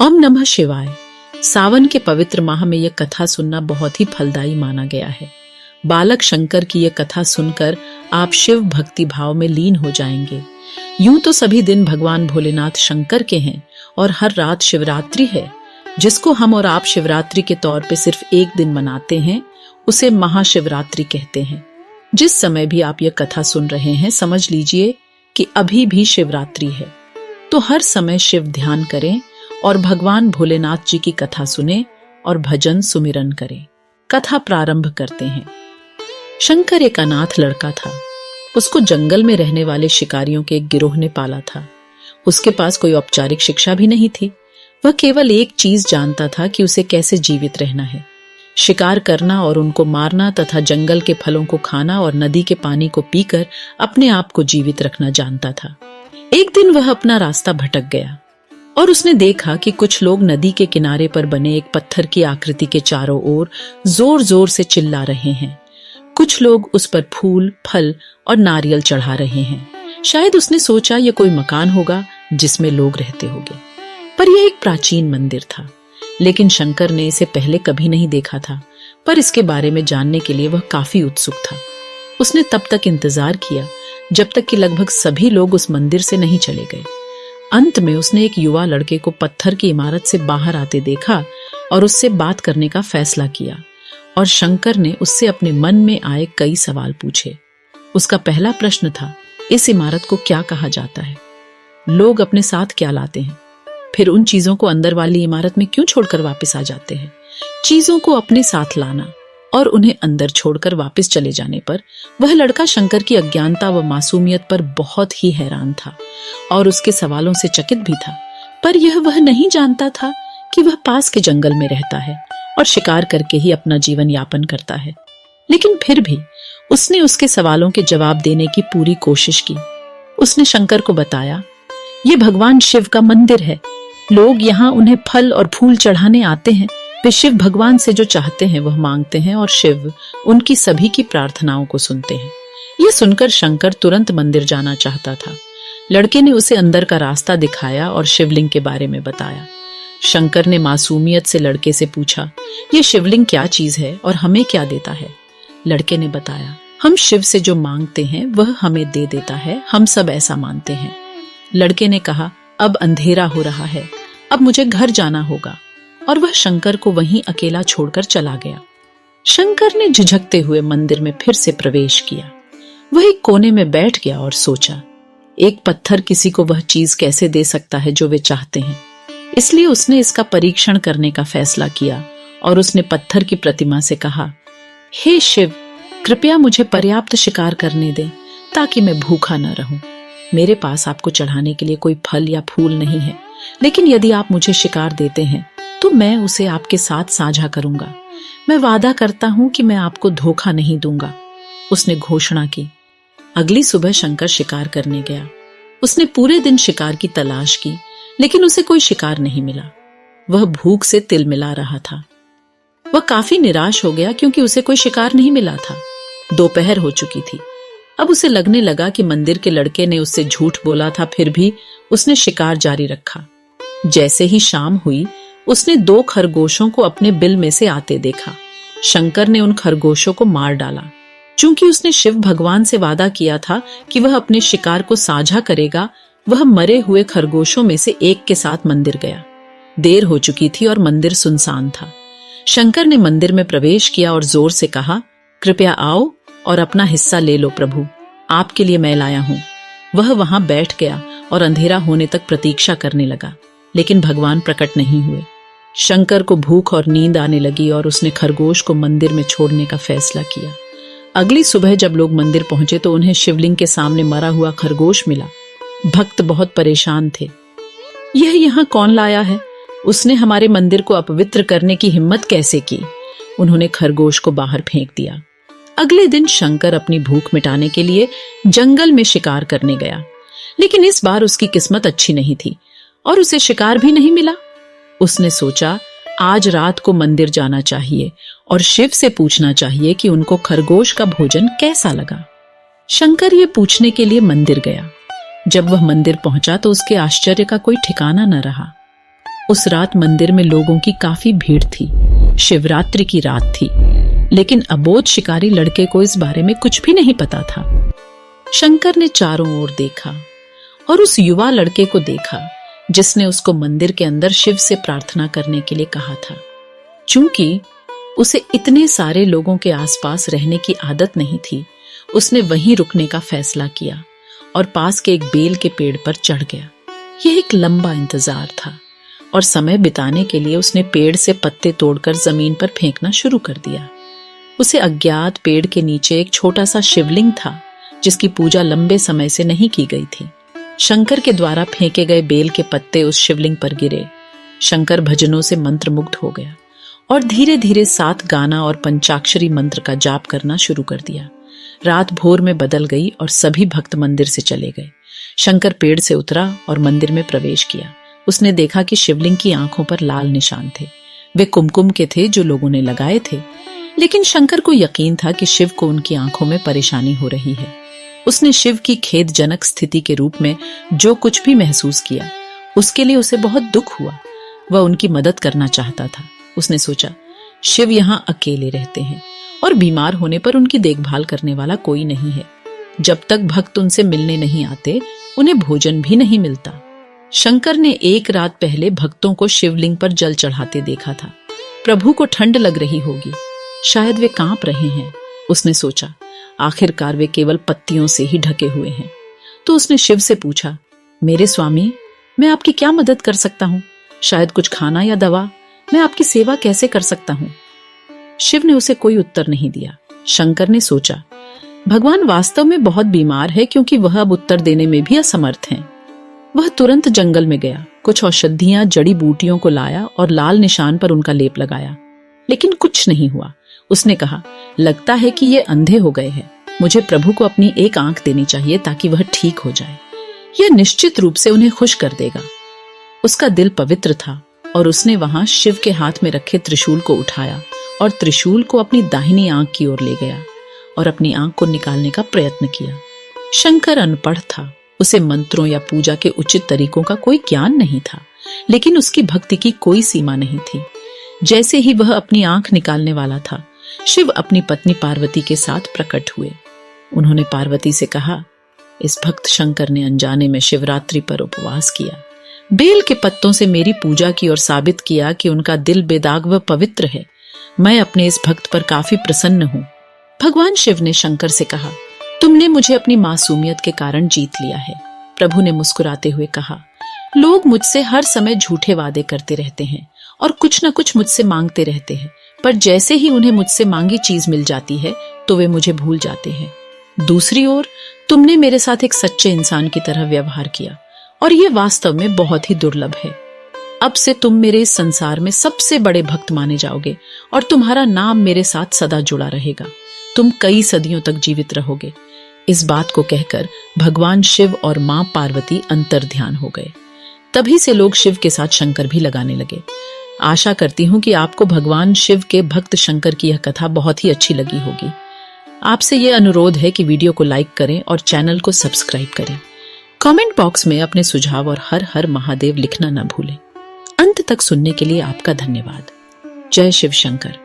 ओम नमः शिवाय। सावन के पवित्र माह में यह कथा सुनना बहुत ही फलदायी माना गया है। बालक शंकर की यह कथा सुनकर आप शिव भक्ति भाव में लीन हो जाएंगे। यूं तो सभी दिन भगवान भोलेनाथ शंकर के हैं और हर रात शिवरात्रि है, जिसको हम और आप शिवरात्रि के तौर पे सिर्फ एक दिन मनाते हैं, उसे महाशिवरात्रि कहते हैं। जिस समय भी आप यह कथा सुन रहे हैं, समझ लीजिए कि अभी भी शिवरात्रि है। तो हर समय शिव ध्यान करें और भगवान भोलेनाथ जी की कथा सुने और भजन सुमिरन करें। कथा प्रारंभ करते हैं। शंकर एक अनाथ लड़का था। उसको जंगल में रहने वाले शिकारियों के एक गिरोह ने पाला था। उसके पास कोई औपचारिक शिक्षा भी नहीं थी। वह केवल एक चीज जानता था कि उसे कैसे जीवित रहना है। शिकार करना और उनको मारना तथा जंगल के फलों को खाना और नदी के पानी को पीकर अपने आप को जीवित रखना जानता था। एक दिन वह अपना रास्ता भटक गया और उसने देखा कि कुछ लोग नदी के किनारे पर बने एक पत्थर की आकृति के चारों ओर जोर जोर से चिल्ला रहे हैं। कुछ लोग उस पर फूल, फल और नारियल चढ़ा रहे हैं। शायद उसने सोचा यह कोई मकान होगा जिसमें लोग रहते होंगे, पर यह एक प्राचीन मंदिर था। लेकिन शंकर ने इसे पहले कभी नहीं देखा था, पर इसके बारे में जानने के लिए वह काफी उत्सुक था। उसने तब तक इंतजार किया जब तक कि लगभग सभी लोग उस मंदिर से नहीं चले गए। अंत में उसने एक युवा लड़के को पत्थर की इमारत से बाहर आते देखा और उससे बात करने का फैसला किया। और शंकर ने उससे अपने मन में आए कई सवाल पूछे। उसका पहला प्रश्न था, इस इमारत को क्या कहा जाता है? लोग अपने साथ क्या लाते हैं? फिर उन चीजों को अंदर वाली इमारत में क्यों छोड़कर वापस आ जाते हैं? चीजों को अपने साथ लाना और उन्हें अंदर छोड़कर वापस चले जाने पर वह लड़का शंकर की अज्ञानता व मासूमियत पर बहुत ही हैरान था और उसके सवालों से चकित भी था। पर यह वह नहीं जानता था कि वह पास के जंगल में रहता है और शिकार करके ही अपना जीवन यापन करता है। लेकिन फिर भी उसने उसके सवालों के जवाब देने की पूरी कोशिश की। उसने शंकर को बताया, ये भगवान शिव का मंदिर है। लोग यहाँ उन्हें फल और फूल चढ़ाने आते हैं। वे शिव भगवान से जो चाहते हैं वह मांगते हैं और शिव उनकी सभी की प्रार्थनाओं को सुनते हैं। यह सुनकर शंकर तुरंत मंदिर जाना चाहता था। लड़के ने उसे अंदर का रास्ता दिखाया और शिवलिंग के बारे में बताया। शंकर ने मासूमियत से लड़के से पूछा, यह शिवलिंग क्या चीज है और हमें क्या देता है? लड़के ने बताया, हम शिव से जो मांगते हैं वह हमें दे देता है। हम सब ऐसा मानते हैं। लड़के ने कहा, अब अंधेरा हो रहा है, अब मुझे घर जाना होगा। और वह शंकर को वहीं अकेला छोड़कर चला गया। शंकर ने झिझकते हुए मंदिर में फिर से प्रवेश किया। वह एक कोने में बैठ गया और सोचा, एक पत्थर किसी को वह चीज कैसे दे सकता है जो वे चाहते हैं। इसलिए उसने इसका परीक्षण करने का फैसला किया और उसने पत्थर की प्रतिमा से कहा, हे शिव, कृपया मुझे पर्याप्त शिकार करने दें ताकि मैं भूखा न रहूं। मेरे पास आपको चढ़ाने के लिए कोई फल या फूल नहीं है, लेकिन यदि आप मुझे शिकार देते हैं तो मैं उसे आपके साथ साझा करूंगा। मैं वादा करता हूं कि मैं आपको धोखा नहीं दूंगा। उसने घोषणा की। अगली सुबह शंकर शिकार करने गया। उसने पूरे दिन शिकार की तलाश की, लेकिन उसे कोई शिकार नहीं मिला। वह भूख से तिलमिला रहा था। वह काफी निराश हो गया क्योंकि उसे कोई शिकार नहीं मिला था। दोपहर हो चुकी थी। अब उसे लगने लगा कि मंदिर के लड़के ने उससे झूठ बोला था, फिर भी उसने शिकार जारी रखा। जैसे ही शाम हुई, उसने 2 खरगोशों को अपने बिल में से आते देखा। शंकर ने उन खरगोशों को मार डाला। चूंकि उसने शिव भगवान से वादा किया था कि वह अपने शिकार को साझा करेगा, वह मरे हुए खरगोशों में से एक के साथ मंदिर गया। देर हो चुकी थी और मंदिर सुनसान था। शंकर ने मंदिर में प्रवेश किया और जोर से कहा, कृपया आओ और अपना हिस्सा ले लो प्रभु, आपके लिए मैं लाया हूं। वह वहां बैठ गया और अंधेरा होने तक प्रतीक्षा करने लगा, लेकिन भगवान प्रकट नहीं हुए। शंकर को भूख और नींद आने लगी और उसने खरगोश को मंदिर में छोड़ने का फैसला किया। अगली सुबह जब लोग मंदिर पहुंचे तो उन्हें शिवलिंग के सामने मरा हुआ खरगोश मिला। भक्त बहुत परेशान थे। यह यहाँ कौन लाया है? उसने हमारे मंदिर को अपवित्र करने की हिम्मत कैसे की? उन्होंने खरगोश को बाहर फेंक दिया। अगले दिन शंकर अपनी भूख मिटाने के लिए जंगल में शिकार करने गया, लेकिन इस बार उसकी किस्मत अच्छी नहीं थी और उसे शिकार भी नहीं मिला। उसने सोचा, आज रात को मंदिर जाना चाहिए और शिव से पूछना चाहिए कि उनको खरगोश का भोजन कैसा लगा। शंकर ये पूछने के लिए मंदिर गया। जब वह मंदिर पहुंचा तो उसके आश्चर्य का कोई ठिकाना न रहा। उस रात मंदिर में लोगों की काफी भीड़ थी। शिवरात्रि की रात थी, लेकिन अबोध शिकारी लड़के को इस बारे में कुछ भी नहीं पता था। शंकर ने चारों ओर देखा और उस युवा लड़के को देखा जिसने उसको मंदिर के अंदर शिव से प्रार्थना करने के लिए कहा था। चूंकि उसे इतने सारे लोगों के आसपास रहने की आदत नहीं थी, उसने वहीं रुकने का फैसला किया और पास के एक बेल के पेड़ पर चढ़ गया। यह एक लंबा इंतजार था और समय बिताने के लिए उसने पेड़ से पत्ते तोड़कर जमीन पर फेंकना शुरू कर दिया। उसे अज्ञात पेड़ के नीचे एक छोटा सा शिवलिंग था जिसकी पूजा लंबे समय से नहीं की गई थी। शंकर के द्वारा फेंके गए बेल के पत्ते उस शिवलिंग पर गिरे। शंकर भजनों से मंत्रमुग्ध हो गया और धीरे धीरे 7 गाना और पंचाक्षरी मंत्र का जाप करना शुरू कर दिया। रात भोर में बदल गई और सभी भक्त मंदिर से चले गए। शंकर पेड़ से उतरा और मंदिर में प्रवेश किया। उसने देखा कि शिवलिंग की आंखों पर लाल निशान थे। वे कुमकुम के थे जो लोगों ने लगाए थे, लेकिन शंकर को यकीन था कि शिव को उनकी आंखों में परेशानी हो रही है। उसने शिव की खेदजनक स्थिति के रूप में जो कुछ भी महसूस किया, उसके लिए उसे बहुत दुख हुआ। वह उनकी मदद करना चाहता था। उसने सोचा, शिव यहाँ अकेले रहते हैं और बीमार होने पर उनकी देखभाल करने वाला कोई नहीं है। जब तक भक्त उनसे मिलने नहीं आते, उन्हें भोजन भी नहीं मिलता। शंकर ने एक रात पहले भक्तों को शिवलिंग पर जल चढ़ाते देखा था। प्रभु को ठंड लग रही होगी, शायद वे कांप रहे हैं। उसने सोचा, आखिरकार वे केवल पत्तियों से ही ढके हुए हैं। तो उसने शिव से पूछा, मेरे स्वामी, मैं आपकी क्या मदद कर सकता हूँ? शायद कुछ खाना या दवा। मैं आपकी सेवा कैसे कर सकता हूँ? शिव ने उसे कोई उत्तर नहीं दिया। शंकर ने सोचा, भगवान वास्तव में बहुत बीमार है, क्योंकि वह अब उत्तर देने में भी असमर्थ हैं। वह तुरंत जंगल में गया, कुछ औषधियां, जड़ी बूटियों को लाया और लाल निशान पर उनका लेप लगाया, लेकिन कुछ नहीं हुआ। उसने कहा, लगता है कि ये अंधे हो गए हैं। मुझे प्रभु को अपनी एक आंख देनी चाहिए ताकि वह ठीक हो जाए। यह निश्चित रूप से उन्हें खुश कर देगा। उसका दिल पवित्र था और उसने वहां शिव के हाथ में रखे त्रिशूल को उठाया और त्रिशूल को अपनी दाहिनी आंख की ओर ले गया और अपनी आंख को निकालने का प्रयत्न किया। शंकर अनपढ़ था, उसे मंत्रों या पूजा के उचित तरीकों का कोई ज्ञान नहीं था, लेकिन उसकी भक्ति की कोई सीमा नहीं थी। जैसे ही वह अपनी आंख निकालने वाला था, शिव अपनी पत्नी पार्वती के साथ प्रकट हुए। उन्होंने पार्वती से कहा, इस भक्त शंकर ने अनजाने में शिवरात्रि पर उपवास किया, बेल के पत्तों से मेरी पूजा की और साबित किया कि उनका दिल बेदाग व पवित्र है। मैं अपने इस भक्त पर काफी प्रसन्न हूँ। भगवान शिव ने शंकर से कहा, तुमने मुझे अपनी मासूमियत के कारण जीत लिया है। प्रभु ने मुस्कुराते हुए कहा, लोग मुझसे हर समय झूठे वादे करते रहते हैं और कुछ न कुछ मुझसे मांगते रहते हैं, पर जैसे ही उन्हें मुझसे मांगी चीज मिल जाती है तो वे मुझे भूल जाते हैं। दूसरी ओर तुमने मेरे साथ एक सच्चे इंसान की तरह व्यवहार किया और ये वास्तव में बहुत ही दुर्लभ है। अब से तुम मेरे इस संसार में सबसे बड़े भक्त माने जाओगे और तुम्हारा नाम मेरे साथ सदा जुड़ा रहेगा। तुम कई सदियों तक जीवित रहोगे। इस बात को कहकर भगवान शिव और मां पार्वती अंतर्ध्यान हो गए। तभी से लोग शिव के साथ शंकर भी लगाने लगे। आशा करती हूँ कि आपको भगवान शिव के भक्त शंकर की यह कथा बहुत ही अच्छी लगी होगी। आपसे यह अनुरोध है कि वीडियो को लाइक करें और चैनल को सब्सक्राइब करें। कमेंट बॉक्स में अपने सुझाव और हर हर महादेव लिखना न भूलें। अंत तक सुनने के लिए आपका धन्यवाद। जय शिव शंकर।